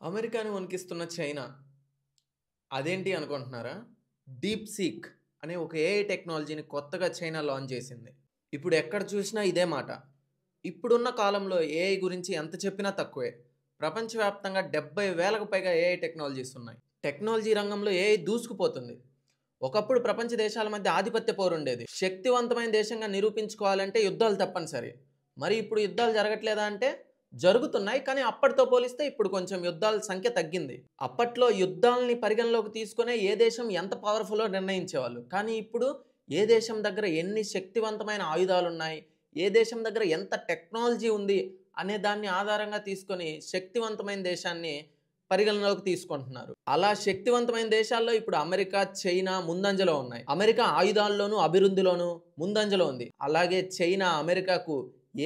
అమెరికాని వణికిస్తున్న China అదేంటి అనుకుంటున్నారా? Deep seek అనే ఒక ఏఐ టెక్నాలజీని కొత్తగా చైనా లాంచ్ చేసింది. ఇప్పుడు ఎక్కడ చూసినా ఇదే మాట. ఇప్పుడున్న కాలంలో ఏఐ గురించి ఎంత చెప్పినా తక్కువే. ప్రపంచవ్యాప్తంగా 70,000కు పైగా ఏఐ టెక్నాలజీస్ ఉన్నాయి. టెక్నాలజీ రంగంలో ఏఐ దూసుకుపోతుంది. ఒకప్పుడు ప్రపంచ దేశాల మధ్య ఆధిపత్య పోరుండేది. శక్తివంతమైన దేశంగా నిరూపించుకోవాలంటే యుద్ధాలు తప్పనిసరి. మరి ఇప్పుడు యుద్ధాలు జరగట్లేదా అంటే జరుగుతున్నాయి. కానీ అప్పటితో పోలిస్తే ఇప్పుడు కొంచెం యుద్ధాల సంఖ్య తగ్గింది. అప్పట్లో యుద్ధాలని పరిగణలోకి తీసుకునే ఏ దేశం ఎంత పవర్‌ఫుల్లో నిర్ణయించేవాళ్ళు. కానీ ఇప్పుడు ఏ దేశం దగ్గర ఎన్ని శక్తివంతమైన ఆయుధాలున్నాయి, ఏ దేశం దగ్గర ఎంత టెక్నాలజీ ఉంది అనే దాన్ని ఆధారంగా తీసుకొని శక్తివంతమైన దేశాన్ని పరిగణలోకి తీసుకుంటున్నారు. అలా శక్తివంతమైన దేశాల్లో ఇప్పుడు అమెరికా, చైనా ముందంజలో ఉన్నాయి. అమెరికా ఆయుధాల్లోనూ, అభివృద్ధిలోనూ ముందంజలో ఉంది. అలాగే చైనా అమెరికాకు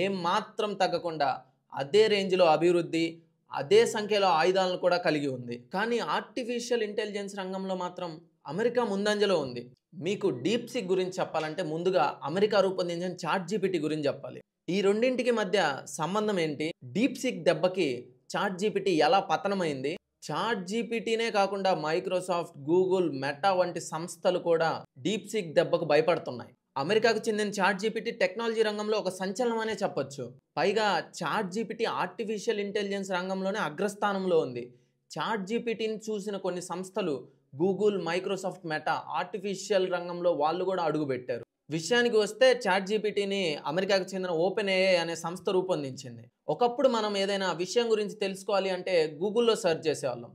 ఏం మాత్రం తగ్గకుండా అదే రేంజ్‌లో అభివృద్ధి, అదే సంఖ్యలో ఆయుధాలను కూడా కలిగి ఉంది. కానీ ఆర్టిఫిషియల్ ఇంటెలిజెన్స్ రంగంలో మాత్రం అమెరికా ముందంజలో ఉంది. మీకు డీప్ సీక్ గురించి చెప్పాలంటే ముందుగా అమెరికా రూపొందించిన చాట్‌జీపీటీ గురించి చెప్పాలి. ఈ రెండింటికి మధ్య సంబంధం ఏంటి? డీప్ సీక్ దెబ్బకి చాట్‌జీపీటీ ఎలా పతనమైంది? చాట్‌జీపీటీనే కాకుండా మైక్రోసాఫ్ట్, గూగుల్, మెటా వంటి సంస్థలు కూడా డీప్ సీక్ దెబ్బకు భయపడుతున్నాయి. అమెరికాకు చెందిన చాట్‌జీపీటీ టెక్నాలజీ రంగంలో ఒక సంచలనం అనే చెప్పొచ్చు. పైగా చాట్‌జీపీటీ ఆర్టిఫిషియల్ ఇంటెలిజెన్స్ రంగంలోనే అగ్రస్థానంలో ఉంది. చాట్‌జీపీటీని చూసిన కొన్ని సంస్థలు గూగుల్, మైక్రోసాఫ్ట్, మెటా ఆర్టిఫిషియల్ రంగంలో వాళ్ళు కూడా అడుగుపెట్టారు. విషయానికి వస్తే చాట్‌జీపీటీని అమెరికాకు చెందిన ఓపెన్ ఏఐ అనే సంస్థ రూపొందించింది. ఒకప్పుడు మనం ఏదైనా విషయం గురించి తెలుసుకోవాలి అంటే గూగుల్‌లో సెర్చ్ చేసేవాళ్ళం.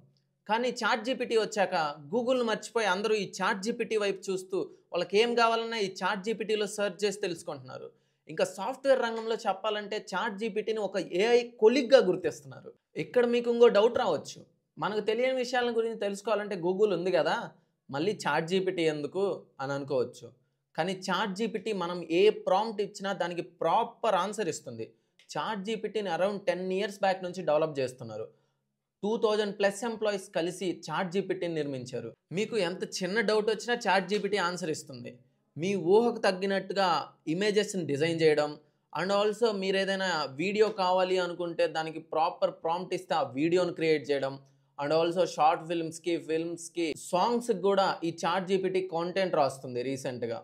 కానీ చాట్‌జీపీటీ వచ్చాక గూగుల్‌ని మర్చిపోయి అందరూ ఈ చాట్‌జీపీటీ వైపు చూస్తూ వాళ్ళకేం కావాలన్నా ఈ చాట్‌జీపీటీలో సెర్చ్ చేసి తెలుసుకుంటున్నారు. ఇంకా సాఫ్ట్‌వేర్ రంగంలో చెప్పాలంటే చాట్‌జీపీటీని ఒక ఏఐ కొలీగ్‌గా గుర్తిస్తున్నారు. ఇక్కడ మీకు ఇంకో డౌట్ రావచ్చు. మనకు తెలియని విషయాల గురించి తెలుసుకోవాలంటే గూగుల్ ఉంది గదా! మళ్ళీ చాట్‌జీపీటీ ఎందుకు అని అనుకోవచ్చు. కానీ చాట్‌జీపీటీ మనం ఏ ప్రాంప్ట్ ఇచ్చినా దానికి ప్రాపర్ ఆన్సర్ ఇస్తుంది. చాట్‌జీపీటీని అరౌండ్ 10 ఇయర్స్ బ్యాక్ నుంచి డెవలప్ చేస్తున్నారు. 2000+ ఎంప్లాయీస్ కలిసి చాట్‌జీపీటీని నిర్మించారు. మీకు ఎంత చిన్న డౌట్ వచ్చినా చాట్‌జీపీటీ ఆన్సర్ ఇస్తుంది. మీ ఊహకు తగ్గినట్టుగా ఇమేజెస్‌ని డిజైన్ చేయడం అండ్ ఆల్సో మీరేదైనా వీడియో కావాలి అనుకుంటే దానికి ప్రాపర్ ప్రాంప్ట్ ఇస్తే ఆ వీడియోని క్రియేట్ చేయడం అండ్ ఆల్సో షార్ట్ ఫిల్మ్స్‌కి, సాంగ్స్‌కి కూడా ఈ చాట్‌జీపీటీ కాంటెంట్ రాస్తుంది రీసెంట్‌గా.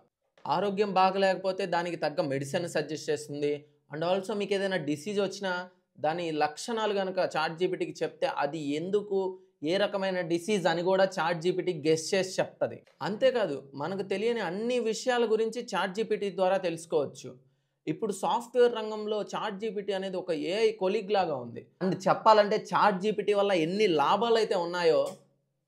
ఆరోగ్యం బాగలేకపోతే దానికి తగ్గ మెడిసిన్ సజెస్ట్ చేస్తుంది. అండ్ ఆల్సో మీకేదైనా డిసీజ్ వచ్చినా దాని లక్షణాలు గనక చాట్‌జీపీటీకి చెప్తే అది ఎందుకు, ఏ రకమైన డిసీజ్ అని కూడా చాట్‌జీపీటీ గెస్ చేసి చెప్తది. అంతేకాదు మనకు తెలియని అన్ని విషయాల గురించి చాట్‌జీపీటీ ద్వారా తెలుసుకోవచ్చు. ఇప్పుడు సాఫ్ట్‌వేర్ రంగంలో చాట్‌జీపీటీ అనేది ఒక ఏఐ కొలీగ్ లాగా ఉంది. అండ్ చెప్పాలంటే చాట్‌జీపీటీ వల్ల ఎన్ని లాభాలైతే ఉన్నాయో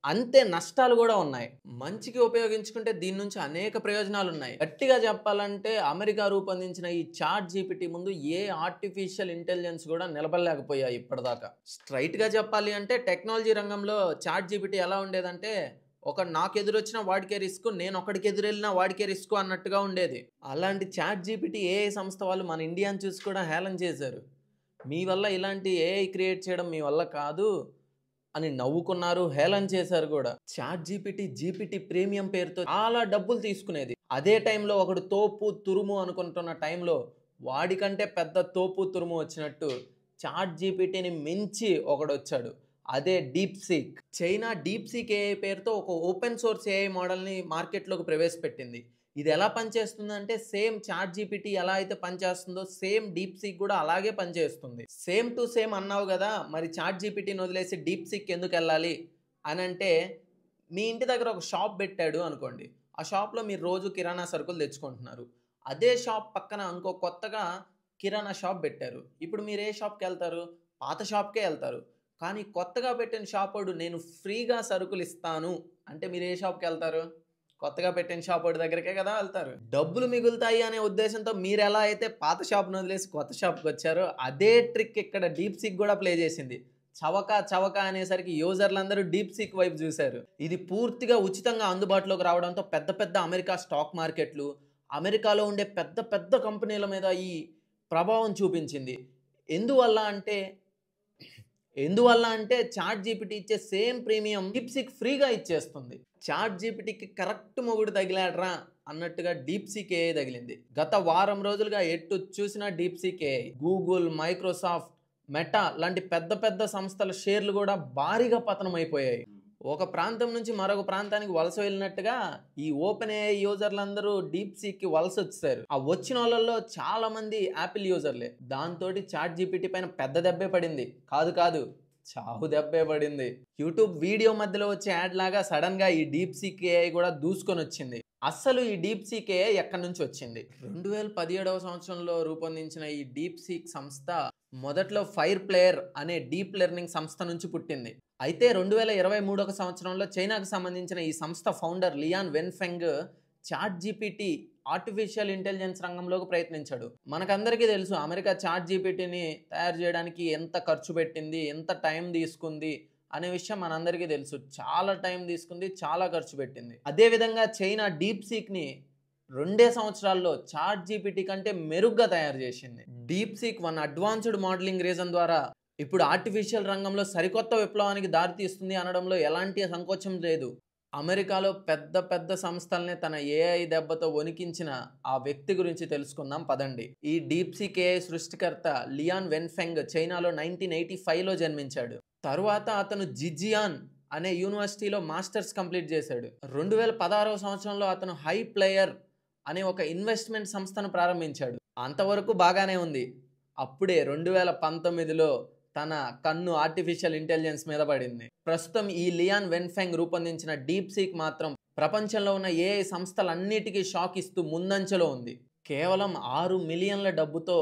అంతే నష్టాలు గూడా ఉన్నాయి. మంచికి ఉపయోగించుకుంటే దీని నుంచి అనేక ప్రయోజనాలున్నాయి. గట్టిగా చెప్పాలంటే అమెరికా రూపొందించిన ఈ చాట్‌జీపీటీ ముందు ఏ ఆర్టిఫిషియల్ ఇంటెలిజెన్స్ గూడా నిలబడలేకపోయాయి ఇప్పటిదాకా. స్ట్రెయిట్‌గా చెప్పాలి అంటే టెక్నాలజీ రంగంలో చాట్‌జీపీటీ ఎలా ఉండేదంటే ఒకడు నాకెదురొచ్చినా వాడికే రిస్కు, నేనొకడికి ఎదురెళ్ళినా వాడికే రిస్కు అన్నట్టుగా ఉండేది. అలాంటి చాట్‌జీపీటీ ఏఐ సంస్థ వాళ్ళు మన ఇండియాని చూసి కూడా హేళన చేశారు. మీ వల్ల ఇలాంటి ఏఐ క్రియేట్ చేయడం మీ వల్ల కాదు అని నవ్వుకున్నారు, హేళన చేశారు గూడా. చాట్‌జీపీటీ, జీపీటీ ప్రీమియం పేరుతో చాలా డబ్బులు తీసుకునేది. అదే టైంలో ఒకడు తోపు, తురుము అనుకుంటున్న టైంలో వాడికంటే పెద్ద తోపు, తురుము వచ్చినట్టు చాట్‌జీపీటీని మించి ఒకడొచ్చాడు. అదే deep seek. China deep seek AI పేరుతో ఒక ఓపెన్ సోర్స్ ఏఐ మోడల్‌ని మార్కెట్‌లోకి ప్రవేశపెట్టింది. ఇది ఎలా పనిచేస్తుందంటే సేమ్ చాట్‌జీపీటీ ఎలా అయితే పనిచేస్తుందో సేమ్ డీప్ సీక్ కూడా అలాగే పనిచేస్తుంది. సేమ్ టు సేమ్ అన్నావు గదా! మరి చాట్‌జీపీటీని వదిలేసి డీప్ సీక్ ఎందుకెళ్ళాలి అనంటే మీ ఇంటి దగ్గర ఒక షాప్ పెట్టాడు అనుకోండి. ఆ షాప్‌లో మీరు రోజు కిరాణా సరుకులు తెచ్చుకుంటున్నారు. అదే షాప్ పక్కన ఇంకో కొత్తగా కిరాణా షాప్ పెట్టారు. ఇప్పుడు మీరు ఏ షాప్‌కెళ్తారు? పాత షాప్‌కే ఎళ్తారు. కానీ కొత్తగా పెట్టిన షాపోడు నేను ఫ్రీగా సరుకులిస్తాను అంటే మీరు ఏ షాప్‌కెళ్తారు? కొత్తగా పెట్టిన షాపోడి దగ్గరికే కదా వెళ్తారు. డబ్బులు మిగులుతాయి అనే ఉద్దేశంతో మీరెలా అయితే పాత షాప్‌ని వదిలేసి కొత్త షాప్‌కొచ్చారో అదే ట్రిక్ ఇక్కడ డీప్ సీక్ గూడా ప్లే చేసింది. చవక చవక అనేసరికి యూజర్‌లందరూ డీప్ సీక్ వైపు జూసారు. ఇది పూర్తిగా ఉచితంగా అందుబాటులోకి రావడంతో పెద్ద పెద్ద అమెరికా స్టాక్ మార్కెట్‌లు, అమెరికాలో ఉండే పెద్ద పెద్ద కంపెనీల మీద ఈ ప్రభావం చూపించింది. ఎందువల్ల అంటే చాట్‌జీపీటీ ఇచ్చే సేమ్ ప్రీమియం డీప్‌సీక్ ఫ్రీగా ఇచ్చేస్తుంది. చాట్‌జీపీటీకి కరెక్ట్ మొగుడు తగిలాడురా అన్నట్టుగా డీప్‌సీక్ ఏఐ తగిలింది. గత వారం రోజులుగా ఎటు చూసినా DeepSeek AI. Google, Microsoft, meta లాంటి పెద్ద పెద్ద సంస్థల షేర్లు కూడా భారీగా పతనమైపోయాయి. ఒక ప్రాంతం నుంచి మరొక ప్రాంతానికి వలస వెళ్ళినట్టుగా ఈ ఓపెన్ ఏఐ యూజర్లందరూ డీప్ సీక్ కి వలస వచ్చారు. ఆ వచ్చిన వాళ్ళల్లో చాలా మంది యాపిల్ యూజర్లే. దాంతో చాట్ జీపీటీ పైన పెద్ద దెబ్బే పడింది. కాదు చావు దెబ్బే పడింది. యూట్యూబ్ వీడియో మధ్యలో వచ్చే యాడ్ లాగా సడన్ గా ఈ డీప్ సీక్ ఏఐ కూడా దూసుకొని వచ్చింది. అస్సలు ఈ డీప్ సీక్ ఏఐ ఎక్కడి నుంచి వచ్చింది? 2017వ సంవత్సరంలో రూపొందించిన ఈ డీప్ సీక్ సంస్థ మొదట్లో ఫైర్ ప్లేయర్ అనే డీప్ లెర్నింగ్ సంస్థ నుంచి పుట్టింది. అయితే 2023వ సంవత్సరంలో చైనాకు సంబంధించిన ఈ సంస్థ founder Liang Wenfeng chat GPT artificial intelligence రంగంలోకి ప్రయత్నించాడు. మనకందరికీ తెలుసు అమెరికా చాట్ జీపీటీని తయారు చేయడానికి ఎంత ఖర్చు పెట్టింది, ఎంత టైం తీసుకుంది అనే విషయం మనందరికీ తెలుసు. చాలా టైం తీసుకుంది, చాలా ఖర్చు పెట్టింది. అదేవిధంగా చైనా డీప్ సీక్ని 2 సంవత్సరాల్లో చాట్ జీపీటీ కంటే మెరుగ్గా తయారు చేసింది. Deep seek 1 advanced modelling reason ద్వారా ఇప్పుడు ఆర్టిఫిషియల్ రంగంలో సరికొత్త విప్లవానికి దారితీస్తుంది అనడంలో ఎలాంటి సంకోచం లేదు. అమెరికాలో పెద్ద పెద్ద సంస్థల్ని తన ఏఐ దెబ్బతో వణికించిన ఆ వ్యక్తి గురించి తెలుసుకుందాం పదండి. ఈ డీప్ సీక్ ఏఐ సృష్టికర్త లియాన్ వెన్ఫెంగ్ చైనాలో 1985లో జన్మించాడు. తరువాత అతను జిజియాన్ అనే యూనివర్సిటీలో మాస్టర్స్ కంప్లీట్ చేశాడు. 2016వ సంవత్సరంలో అతను హై ప్లేయర్ అనే ఒక ఇన్వెస్ట్మెంట్ సంస్థను ప్రారంభించాడు. అంతవరకు బాగానే ఉంది. అప్పుడే 2019లో తన కన్ను ఆర్టిఫిషియల్ ఇంటెలిజెన్స్ మీద పడింది. ప్రస్తుతం ఈ లియాన్ వెన్ఫెంగ్ రూపొందించిన డీప్ సీక్ మాత్రం ప్రపంచంలో ఉన్న ఏఐ సంస్థలన్నిటికీ షాక్ ఇస్తూ ముందంచెలో ఉంది. కేవలం 6 మిలియన్ల డబ్బుతో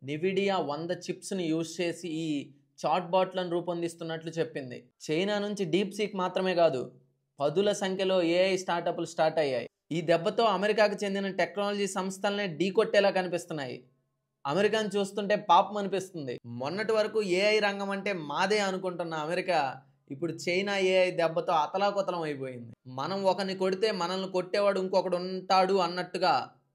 నివిడియా 100 చిప్స్ని యూజ్ చేసి ఈ చాట్ బాట్లను రూపొందిస్తున్నట్లు చెప్పింది. చైనా నుంచి డీప్ సీక్ మాత్రమే కాదు, పదుల సంఖ్యలో ఏఐ స్టార్టప్లు స్టార్ట్ అయ్యాయి. ఈ దెబ్బతో అమెరికాకు చెందిన టెక్నాలజీ సంస్థలనే ఢీకొట్టేలా కనిపిస్తున్నాయి. అమెరికాను చూస్తుంటే పాపం అనిపిస్తుంది. మొన్నటి వరకు ఏఐ రంగం అంటే మాదే అనుకుంటున్న అమెరికా ఇప్పుడు చైనా ఏఐ దెబ్బతో అతలాకుతలం అయిపోయింది. మనం ఒకరిని కొడితే మనల్ని కొట్టేవాడు ఇంకొకడు ఉంటాడు అన్నట్టుగా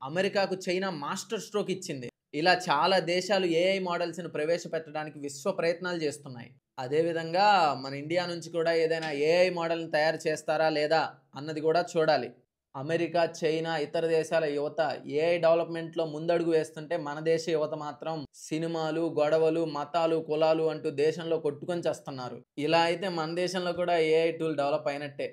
అమెరికాకు చైనా మాస్టర్ స్ట్రోక్ ఇచ్చింది. ఇలా చాలా దేశాలు ఏఐ మోడల్స్ని ప్రవేశపెట్టడానికి విశ్వ ప్రయత్నాలు చేస్తున్నాయి. అదేవిధంగా మన ఇండియా నుంచి కూడా ఏదైనా ఏఐ మోడల్ని తయారు చేస్తారా లేదా అన్నది కూడా చూడాలి. అమెరికా, చైనా, ఇతర దేశాల యువత ఏఐ డెవలప్మెంట్లో ముందడుగు వేస్తుంటే మన దేశ యువత మాత్రం సినిమాలు, గొడవలు, మతాలు, కులాలు అంటూ దేశంలో కొట్టుకొని చేస్తున్నారు. ఇలా అయితే మన దేశంలో కూడా ఏఐ టూల్ డెవలప్ అయినట్టే.